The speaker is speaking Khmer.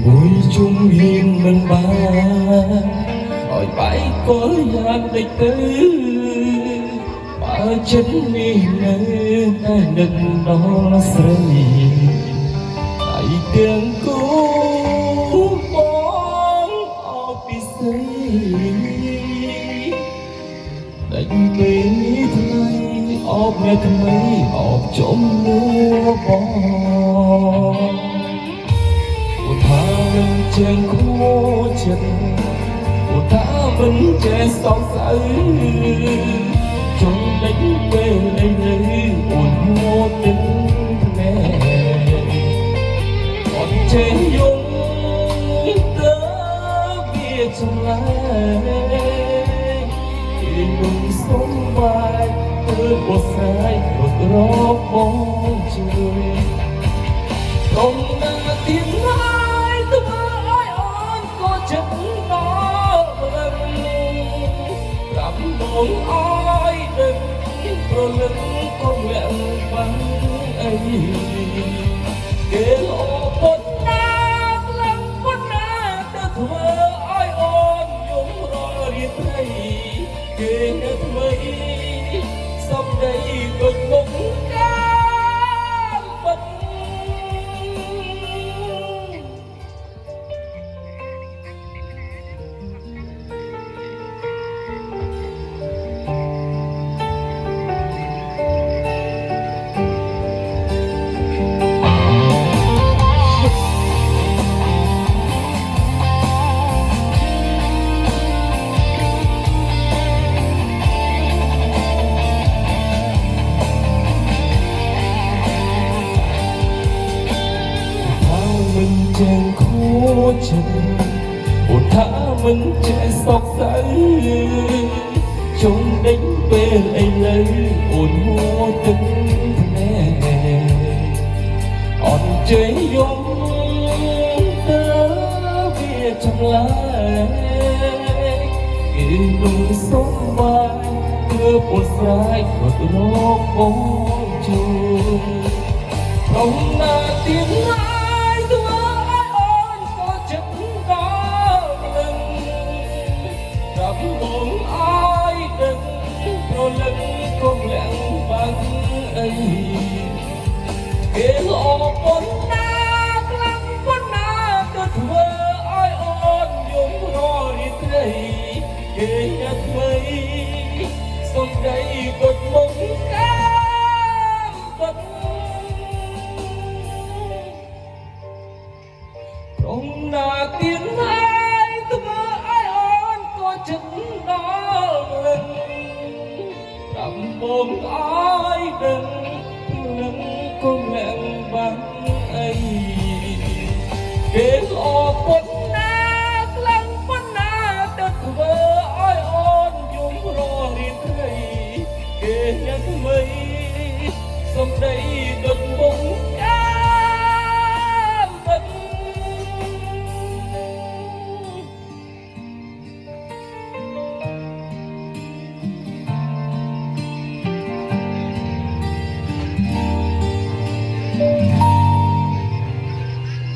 មួយជុំហ៊ានមិនបានឲ្យបែកគល់យ៉ាងតិចទៅបើចិត្តនេះនៅតែនឹកដល់ស្រីហើយទាំងគូបងអោបពីស្រីតែពេលនេះថ្លៃអោបអ្នកថ្មីអោបចំនួនបងថាមិនចេញគួរចិត្តថាមិនចេះសងសៅចង់ដេញពេលលេងលើអូនហូតទឹកភ្នែកអត់ចេះយំទៅវាឆ្លាយគេនឹងសុំបាយធ្វើពោះស្រ័យរត់រកបងជួយកុំណាទៀតហើយធ្វើឲ្យអូនក៏ចិត្តដល់ប្រាប់បងឲ្យដឹងព្រលឹងកុំលាក់បាំងអីគេលោពុតណាខ្លាំងពុតណាទៅធ្វើឲ្យអូនយំរលរាត្រីគេនៅថ្មីសំដីដូចមុខកាបិទចេញខូចចិត្តអូនថាមិនចេះសោកសៅចង់ដេញពេលអីលើអូនហួរទឹកភ្នែកអត់ចេះយំទៅវាឆ្លាយគេនឹងសុំបាយធ្វើពុតស្រ័យរត់រកបងជួយព្រមណាទៀតណាបងឲ្យដឹងព្រលឹងកុំលាក់បាំងអីគេល្អប៉ុណ្ណាខ្លាំងប៉ុណ្ណាទៅធ្វើឲ្យអូនយំររាត្រីគេយ៉ាថ្មីសំដីដូចមុខកាបិទព្រមណាទៀតណាចិត្តដល់លឹងតាមបងឲ្យដឹងនឹងកុំលាក់បាំងអីគេល្អ